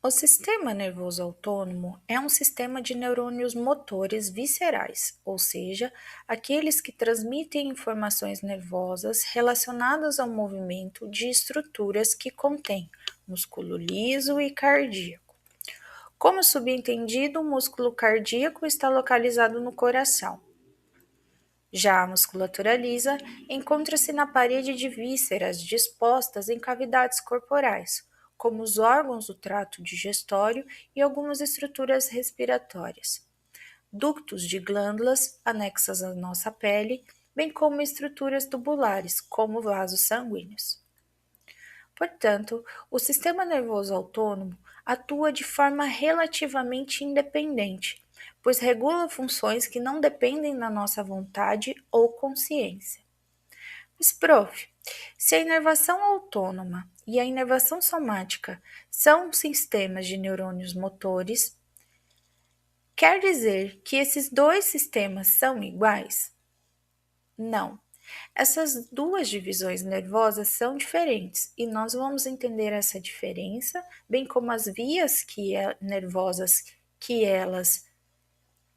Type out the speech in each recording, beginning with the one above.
O sistema nervoso autônomo é um sistema de neurônios motores viscerais, ou seja, aqueles que transmitem informações nervosas relacionadas ao movimento de estruturas que contêm músculo liso e cardíaco. Como subentendido, o músculo cardíaco está localizado no coração. Já a musculatura lisa encontra-se na parede de vísceras dispostas em cavidades corporais, como os órgãos do trato digestório e algumas estruturas respiratórias. Ductos de glândulas anexas à nossa pele, bem como estruturas tubulares, como vasos sanguíneos. Portanto, o sistema nervoso autônomo atua de forma relativamente independente, pois regula funções que não dependem da nossa vontade ou consciência. Mas, prof, se a inervação autônoma e a inervação somática são sistemas de neurônios motores, quer dizer que esses dois sistemas são iguais? Não. Essas duas divisões nervosas são diferentes e nós vamos entender essa diferença, bem como as vias nervosas que elas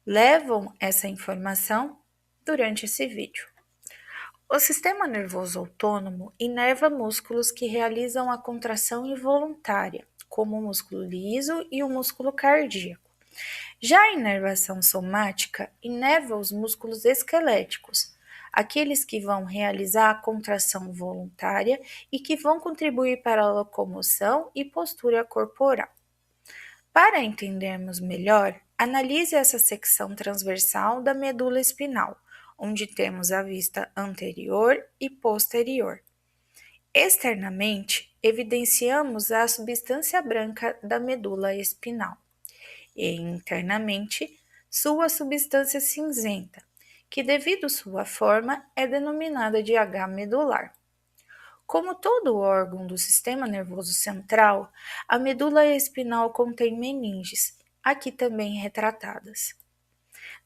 levam essa informação durante esse vídeo. O sistema nervoso autônomo inerva músculos que realizam a contração involuntária, como o músculo liso e o músculo cardíaco. Já a inervação somática inerva os músculos esqueléticos, aqueles que vão realizar a contração voluntária e que vão contribuir para a locomoção e postura corporal. Para entendermos melhor, analise essa secção transversal da medula espinal, onde temos a vista anterior e posterior. Externamente, evidenciamos a substância branca da medula espinal e internamente sua substância cinzenta, que devido sua forma é denominada de H medular. Como todo órgão do sistema nervoso central, a medula espinal contém meninges, aqui também retratadas.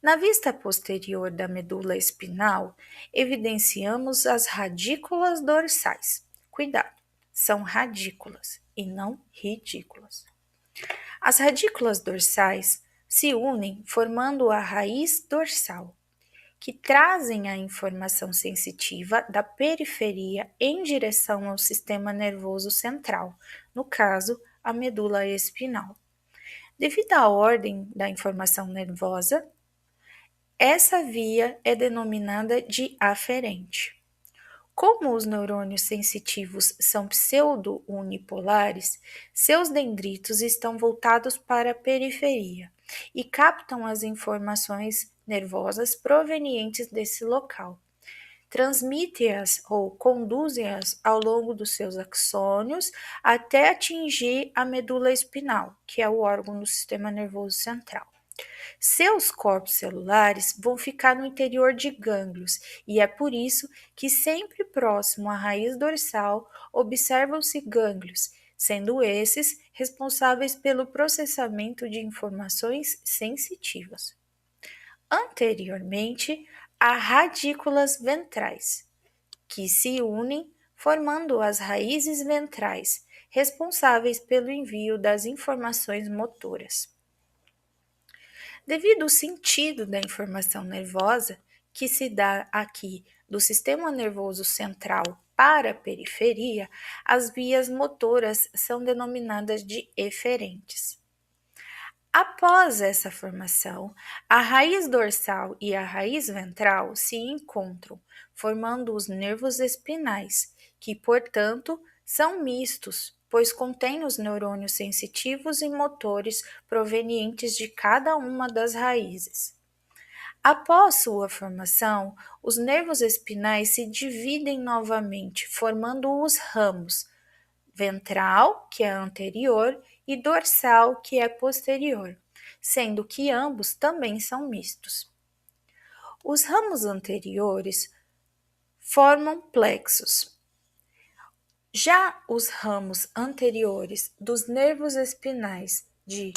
Na vista posterior da medula espinal, evidenciamos as radículas dorsais. Cuidado, são radículas e não ridículas. As radículas dorsais se unem formando a raiz dorsal, que trazem a informação sensitiva da periferia em direção ao sistema nervoso central, no caso, a medula espinal. Devido à ordem da informação nervosa, essa via é denominada de aferente. Como os neurônios sensitivos são pseudo-unipolares, seus dendritos estão voltados para a periferia e captam as informações nervosas provenientes desse local. Transmite-as ou conduzem-as ao longo dos seus axônios até atingir a medula espinal, que é o órgão do sistema nervoso central. Seus corpos celulares vão ficar no interior de gânglios e é por isso que sempre próximo à raiz dorsal observam-se gânglios, sendo esses responsáveis pelo processamento de informações sensitivas. Anteriormente, há radículas ventrais, que se unem formando as raízes ventrais, responsáveis pelo envio das informações motoras. Devido ao sentido da informação nervosa, que se dá aqui do sistema nervoso central para a periferia, as vias motoras são denominadas de eferentes. Após essa formação, a raiz dorsal e a raiz ventral se encontram, formando os nervos espinais, que, portanto, são mistos, pois contêm os neurônios sensitivos e motores provenientes de cada uma das raízes. Após sua formação, os nervos espinais se dividem novamente, formando os ramos ventral, que é anterior, e dorsal, que é posterior, sendo que ambos também são mistos. Os ramos anteriores formam plexos. Já os ramos anteriores dos nervos espinais de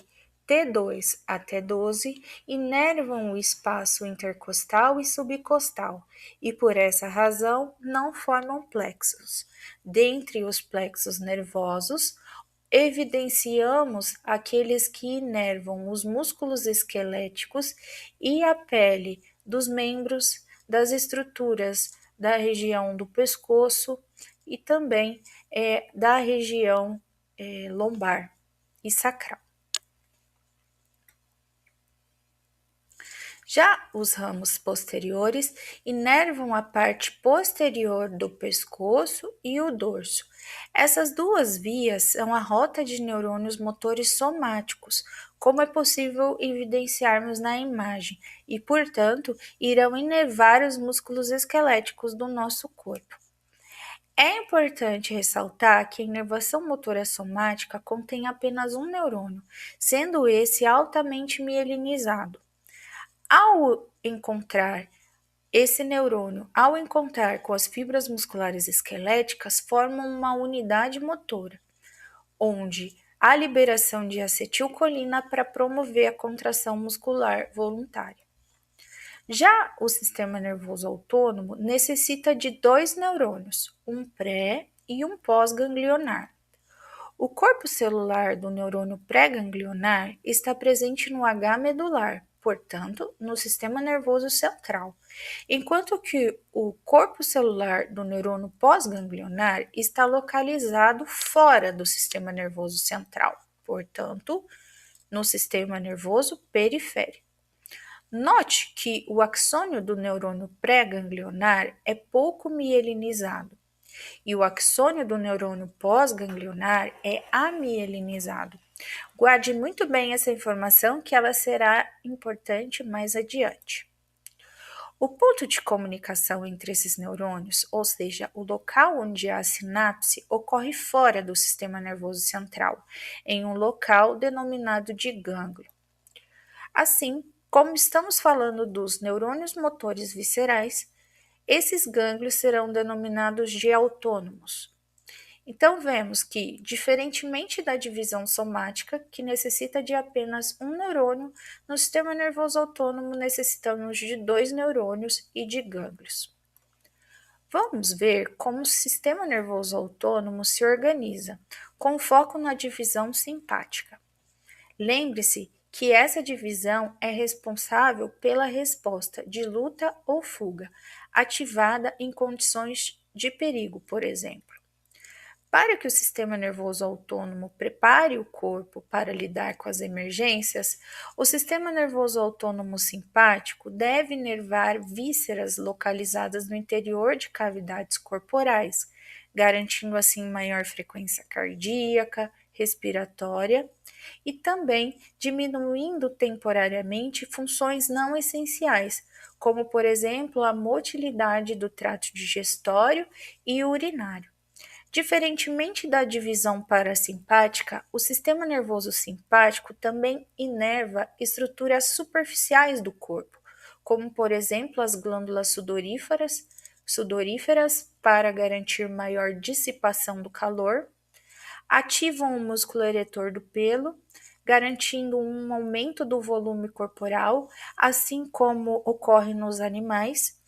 T2 a T12 inervam o espaço intercostal e subcostal e, por essa razão, não formam plexos. Dentre os plexos nervosos, evidenciamos aqueles que inervam os músculos esqueléticos e a pele dos membros, das estruturas da região do pescoço e também da região lombar e sacral. Já os ramos posteriores inervam a parte posterior do pescoço e o dorso. Essas duas vias são a rota de neurônios motores somáticos, como é possível evidenciarmos na imagem, e, portanto, irão inervar os músculos esqueléticos do nosso corpo. É importante ressaltar que a inervação motora somática contém apenas um neurônio, sendo esse altamente mielinizado. Ao encontrar com as fibras musculares esqueléticas, formam uma unidade motora, onde há liberação de acetilcolina para promover a contração muscular voluntária. Já o sistema nervoso autônomo necessita de dois neurônios, um pré e um pós-ganglionar. O corpo celular do neurônio pré-ganglionar está presente no H medular, portanto, no sistema nervoso central, enquanto que o corpo celular do neurônio pós-ganglionar está localizado fora do sistema nervoso central, portanto, no sistema nervoso periférico. Note que o axônio do neurônio pré-ganglionar é pouco mielinizado e o axônio do neurônio pós-ganglionar é amielinizado. Guarde muito bem essa informação que ela será importante mais adiante. O ponto de comunicação entre esses neurônios, ou seja, o local onde há a sinapse, ocorre fora do sistema nervoso central, em um local denominado de gânglio. Assim, como estamos falando dos neurônios motores viscerais, esses gânglios serão denominados de autônomos. Então, vemos que, diferentemente da divisão somática, que necessita de apenas um neurônio, no sistema nervoso autônomo necessitamos de dois neurônios e de gânglios. Vamos ver como o sistema nervoso autônomo se organiza, com foco na divisão simpática. Lembre-se que essa divisão é responsável pela resposta de luta ou fuga, ativada em condições de perigo, por exemplo. Para que o sistema nervoso autônomo prepare o corpo para lidar com as emergências, o sistema nervoso autônomo simpático deve inervar vísceras localizadas no interior de cavidades corporais, garantindo assim maior frequência cardíaca, respiratória e também diminuindo temporariamente funções não essenciais, como, por exemplo, a motilidade do trato digestório e urinário. Diferentemente da divisão parasimpática, o sistema nervoso simpático também inerva estruturas superficiais do corpo, como, por exemplo, as glândulas sudoríferas para garantir maior dissipação do calor, ativam o músculo eretor do pelo, garantindo um aumento do volume corporal, assim como ocorre nos animais,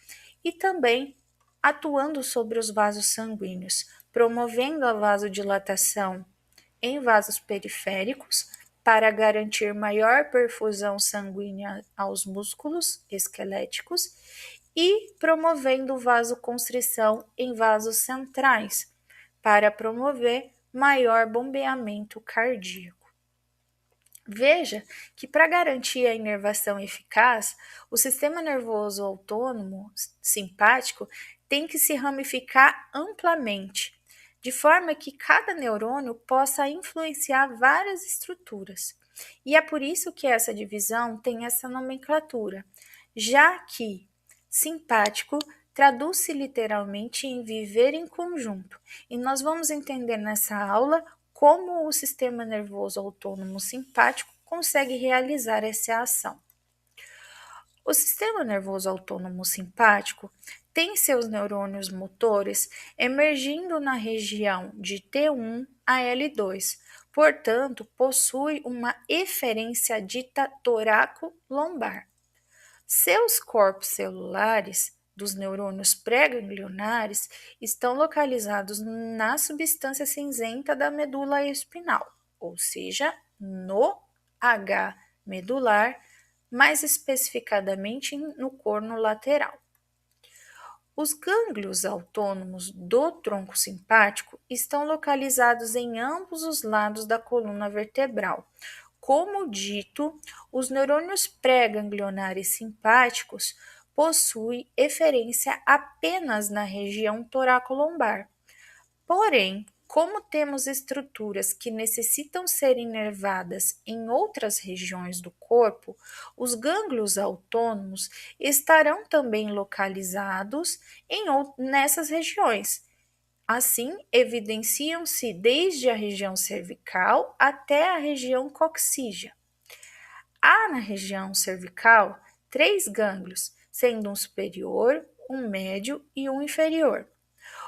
e também atuando sobre os vasos sanguíneos, promovendo a vasodilatação em vasos periféricos para garantir maior perfusão sanguínea aos músculos esqueléticos e promovendo vasoconstrição em vasos centrais para promover maior bombeamento cardíaco. Veja que, para garantir a inervação eficaz, o sistema nervoso autônomo simpático tem que se ramificar amplamente, de forma que cada neurônio possa influenciar várias estruturas. E é por isso que essa divisão tem essa nomenclatura, já que simpático traduz-se literalmente em viver em conjunto, e nós vamos entender nessa aula como o sistema nervoso autônomo simpático consegue realizar essa ação. O sistema nervoso autônomo simpático tem seus neurônios motores emergindo na região de T1 a L2, portanto, possui uma eferência dita toraco-lombar. Seus corpos celulares dos neurônios pré-ganglionares estão localizados na substância cinzenta da medula espinal. ou seja, no H medular, mais especificadamente no corno lateral. Os gânglios autônomos do tronco simpático estão localizados em ambos os lados da coluna vertebral. Como dito, os neurônios pré-ganglionares simpáticos possuem eferência apenas na região toracolombar. Porém, como temos estruturas que necessitam ser inervadas em outras regiões do corpo, os gânglios autônomos estarão também localizados nessas regiões. Assim, evidenciam-se desde a região cervical até a região coxígea. Há na região cervical 3 gânglios, sendo um superior, um médio e um inferior.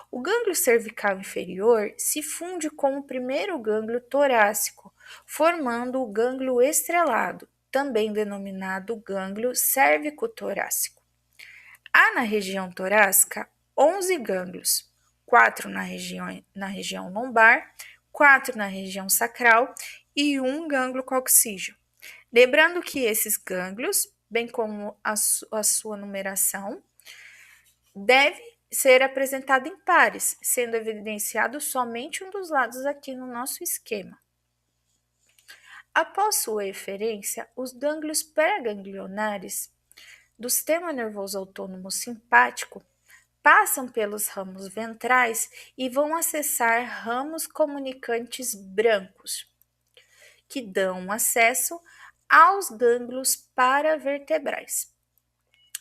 O gânglio cervical inferior se funde com o primeiro gânglio torácico, formando o gânglio estrelado, também denominado gânglio cérvico-torácico. Há na região torácica 11 gânglios, 4 na região lombar, 4 na região sacral e um gânglio coxígeo. Lembrando que esses gânglios, bem como a sua numeração, deve ser apresentado em pares, sendo evidenciado somente um dos lados aqui no nosso esquema. Após sua eferência, os gânglios pré-ganglionares do sistema nervoso autônomo simpático passam pelos ramos ventrais e vão acessar ramos comunicantes brancos, que dão acesso aos gânglios paravertebrais.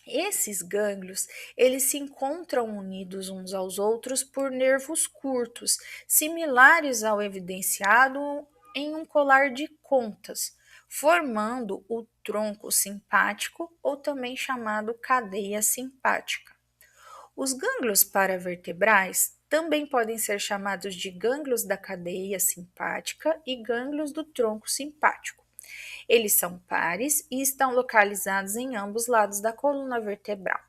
Esses gânglios, eles se encontram unidos uns aos outros por nervos curtos, similares ao evidenciado em um colar de contas, formando o tronco simpático ou também chamado cadeia simpática. Os gânglios paravertebrais também podem ser chamados de gânglios da cadeia simpática e gânglios do tronco simpático. Eles são pares e estão localizados em ambos lados da coluna vertebral.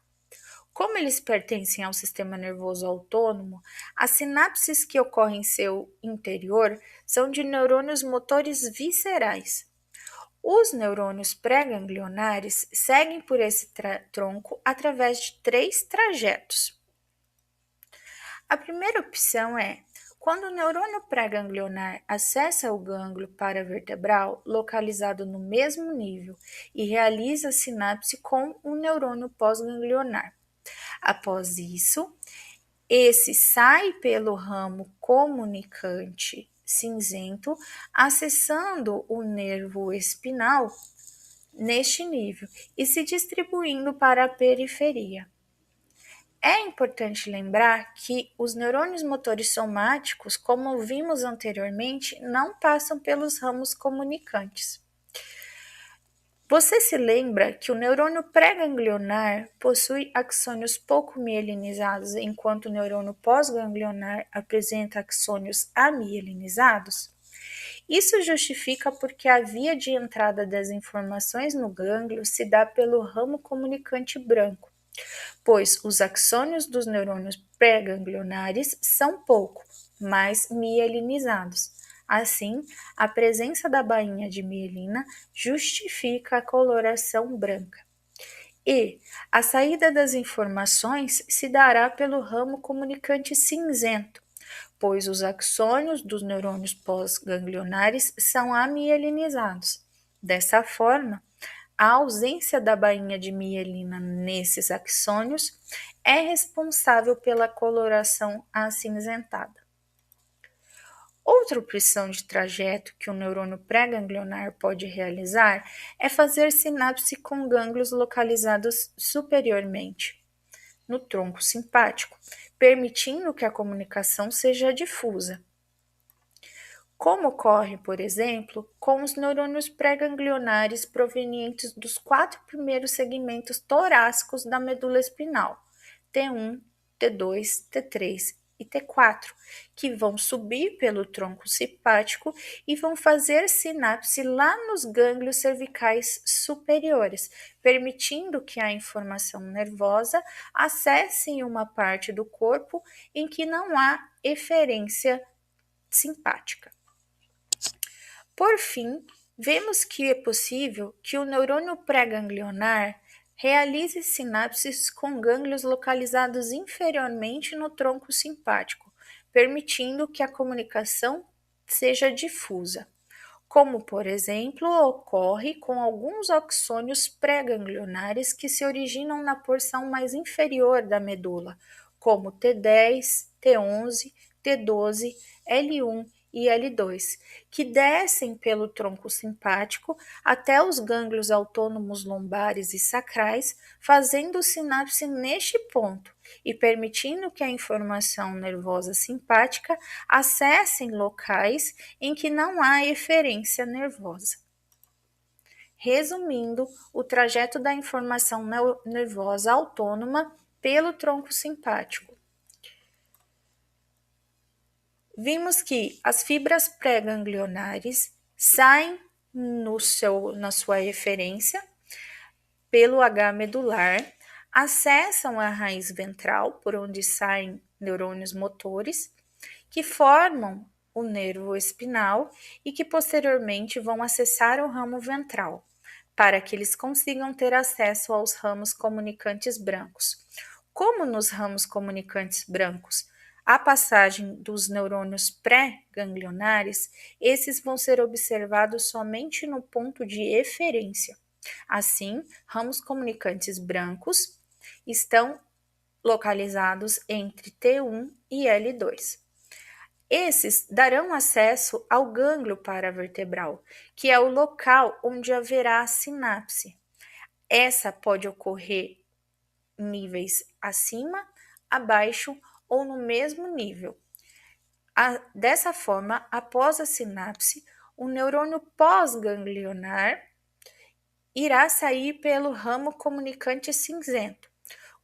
Como eles pertencem ao sistema nervoso autônomo, as sinapses que ocorrem em seu interior são de neurônios motores viscerais. Os neurônios pré-ganglionares seguem por esse tronco através de 3 trajetos. A primeira opção é quando o neurônio pré-ganglionar acessa o gânglio paravertebral localizado no mesmo nível e realiza a sinapse com o neurônio pós-ganglionar. Após isso, esse sai pelo ramo comunicante cinzento, acessando o nervo espinal neste nível e se distribuindo para a periferia. É importante lembrar que os neurônios motores somáticos, como vimos anteriormente, não passam pelos ramos comunicantes. Você se lembra que o neurônio pré-ganglionar possui axônios pouco mielinizados, enquanto o neurônio pós-ganglionar apresenta axônios amielinizados? Isso justifica porque a via de entrada das informações no gânglio se dá pelo ramo comunicante branco, pois os axônios dos neurônios pré-ganglionares são pouco, mais mielinizados. Assim, a presença da bainha de mielina justifica a coloração branca. E a saída das informações se dará pelo ramo comunicante cinzento, pois os axônios dos neurônios pós-ganglionares são amielinizados. Dessa forma, a ausência da bainha de mielina nesses axônios é responsável pela coloração acinzentada. Outra opção de trajeto que o neurônio pré-ganglionar pode realizar é fazer sinapse com gânglios localizados superiormente, no tronco simpático, permitindo que a comunicação seja difusa. Como ocorre, por exemplo, com os neurônios pré-ganglionares provenientes dos 4 primeiros segmentos torácicos da medula espinal, T1, T2, T3 e T4, que vão subir pelo tronco simpático e vão fazer sinapse lá nos gânglios cervicais superiores, permitindo que a informação nervosa acesse uma parte do corpo em que não há eferência simpática. Por fim, vemos que é possível que o neurônio pré-ganglionar realize sinapses com gânglios localizados inferiormente no tronco simpático, permitindo que a comunicação seja difusa, como, por exemplo, ocorre com alguns axônios pré-ganglionares que se originam na porção mais inferior da medula, como T10, T11, T12, L1 e L2, que descem pelo tronco simpático até os gânglios autônomos lombares e sacrais, fazendo sinapse neste ponto e permitindo que a informação nervosa simpática acesse locais em que não há eferência nervosa. Resumindo, o trajeto da informação nervosa autônoma pelo tronco simpático. Vimos que as fibras pré-ganglionares saem na sua eferência pelo H medular, acessam a raiz ventral, por onde saem neurônios motores, que formam o nervo espinal e que posteriormente vão acessar o ramo ventral, para que eles consigam ter acesso aos ramos comunicantes brancos. Como nos ramos comunicantes brancos a passagem dos neurônios pré-ganglionares, esses vão ser observados somente no ponto de eferência. Assim, ramos comunicantes brancos estão localizados entre T1 e L2. Esses darão acesso ao gânglio paravertebral, que é o local onde haverá a sinapse. Essa pode ocorrer em níveis acima, abaixo ou no mesmo nível. Dessa forma, após a sinapse, o neurônio pós-ganglionar irá sair pelo ramo comunicante cinzento.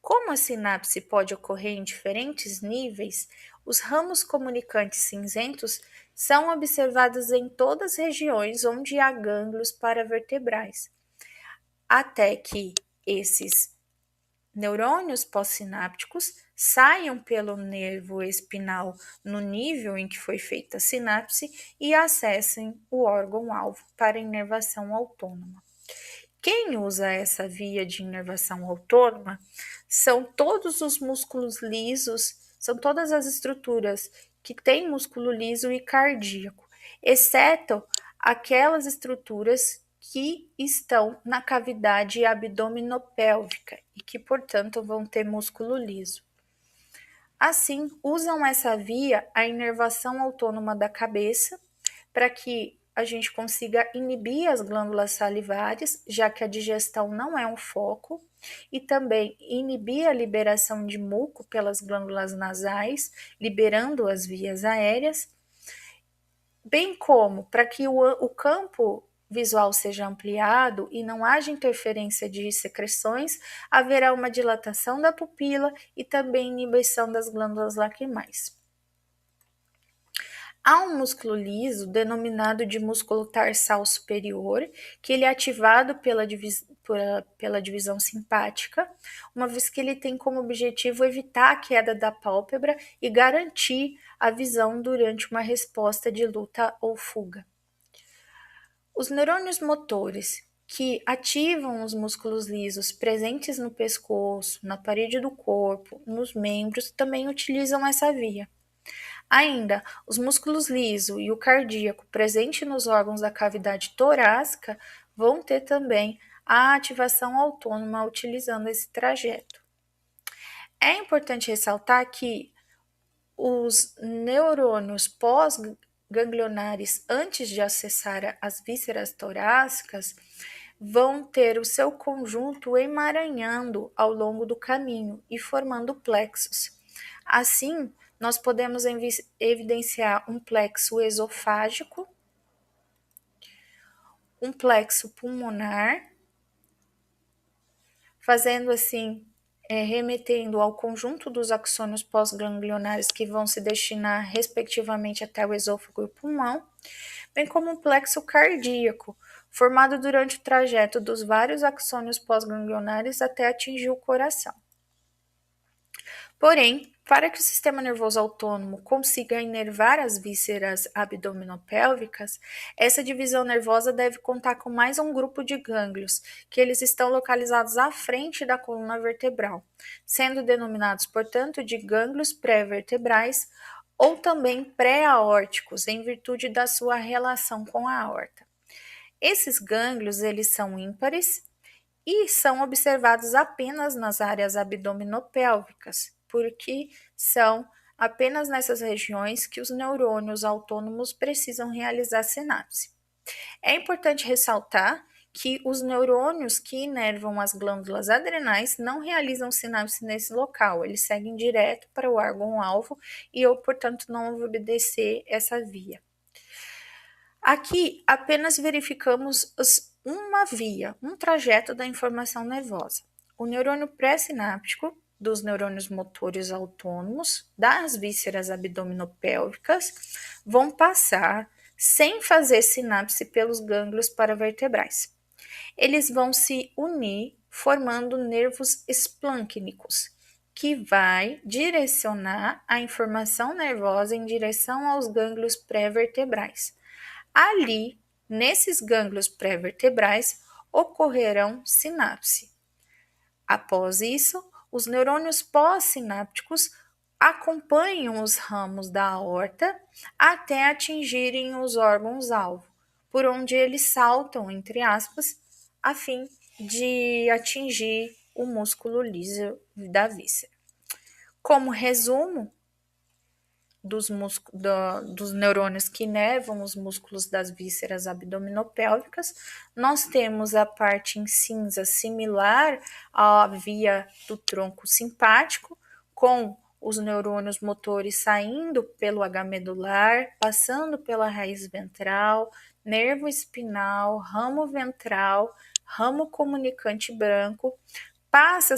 Como a sinapse pode ocorrer em diferentes níveis, os ramos comunicantes cinzentos são observados em todas as regiões onde há gânglios paravertebrais, até que esses neurônios pós-sinápticos saiam pelo nervo espinal no nível em que foi feita a sinapse e acessem o órgão-alvo para inervação autônoma. Quem usa essa via de inervação autônoma são todos os músculos lisos, são todas as estruturas que têm músculo liso e cardíaco, exceto aquelas estruturas que estão na cavidade abdominopélvica e que, portanto, vão ter músculo liso. Assim, usam essa via a inervação autônoma da cabeça para que a gente consiga inibir as glândulas salivares, já que a digestão não é um foco, e também inibir a liberação de muco pelas glândulas nasais, liberando as vias aéreas, bem como para que o campo visual seja ampliado e não haja interferência de secreções, haverá uma dilatação da pupila e também inibição das glândulas lacrimais. Há um músculo liso, denominado de músculo tarsal superior, que ele é ativado pela divisão simpática, uma vez que ele tem como objetivo evitar a queda da pálpebra e garantir a visão durante uma resposta de luta ou fuga. Os neurônios motores, que ativam os músculos lisos presentes no pescoço, na parede do corpo, nos membros, também utilizam essa via. Ainda, os músculos liso e o cardíaco presente nos órgãos da cavidade torácica vão ter também a ativação autônoma utilizando esse trajeto. É importante ressaltar que os neurônios pós-ganglionares, antes de acessar as vísceras torácicas, vão ter o seu conjunto emaranhando ao longo do caminho e formando plexos. Assim, nós podemos evidenciar um plexo esofágico, um plexo pulmonar, fazendo assim, remetendo ao conjunto dos axônios pós-ganglionares que vão se destinar respectivamente até o esôfago e o pulmão, bem como um plexo cardíaco, formado durante o trajeto dos vários axônios pós-ganglionares até atingir o coração. Porém, Para que o sistema nervoso autônomo consiga inervar as vísceras abdominopélvicas, essa divisão nervosa deve contar com mais um grupo de gânglios, que eles estão localizados à frente da coluna vertebral, sendo denominados, portanto, de gânglios pré-vertebrais ou também pré-aórticos, em virtude da sua relação com a aorta. Esses gânglios, eles são ímpares e são observados apenas nas áreas abdominopélvicas, porque são apenas nessas regiões que os neurônios autônomos precisam realizar sinapse. É importante ressaltar que os neurônios que inervam as glândulas adrenais não realizam sinapse nesse local, eles seguem direto para o órgão-alvo e eu, portanto, não vou obedecer essa via. Aqui apenas verificamos uma via, um trajeto da informação nervosa. O neurônio pré-sináptico dos neurônios motores autônomos das vísceras abdominopélvicas vão passar sem fazer sinapse pelos gânglios paravertebrais. Eles vão se unir formando nervos esplâncnicos, que vai direcionar a informação nervosa em direção aos gânglios pré-vertebrais. Ali, nesses gânglios pré-vertebrais, ocorrerão sinapse. Após isso, os neurônios pós-sinápticos acompanham os ramos da aorta até atingirem os órgãos-alvo, por onde eles saltam, entre aspas, a fim de atingir o músculo liso da víscera. Como resumo, dos neurônios que inervam os músculos das vísceras abdominopélvicas, nós temos a parte em cinza similar à via do tronco simpático, com os neurônios motores saindo pelo H medular, passando pela raiz ventral, nervo espinal, ramo ventral, ramo comunicante branco, passa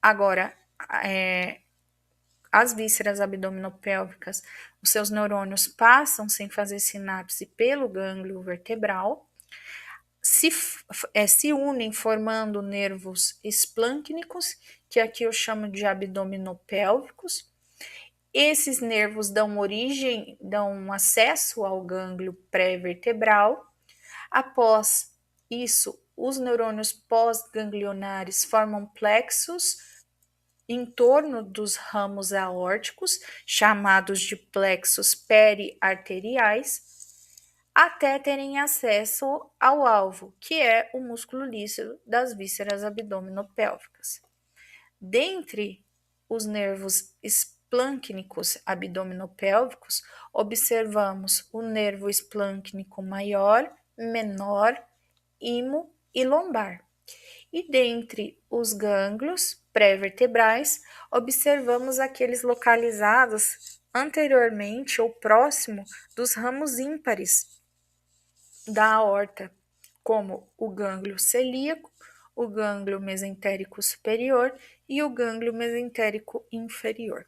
agora as vísceras abdominopélvicas, os seus neurônios passam sem fazer sinapse pelo gânglio vertebral, se unem formando nervos esplâncnicos, que aqui eu chamo de abdominopélvicos. Esses nervos dão acesso ao gânglio pré-vertebral. Após isso, os neurônios pós-ganglionares formam plexos em torno dos ramos aórticos, chamados de plexos periarteriais, até terem acesso ao alvo, que é o músculo liso das vísceras abdominopélvicas. Dentre os nervos esplâncnicos abdominopélvicos, observamos o nervo esplâncnico maior, menor, imo e lombar. E dentre os gânglios pré-vertebrais, observamos aqueles localizados anteriormente ou próximo dos ramos ímpares da aorta, como o gânglio celíaco, o gânglio mesentérico superior e o gânglio mesentérico inferior.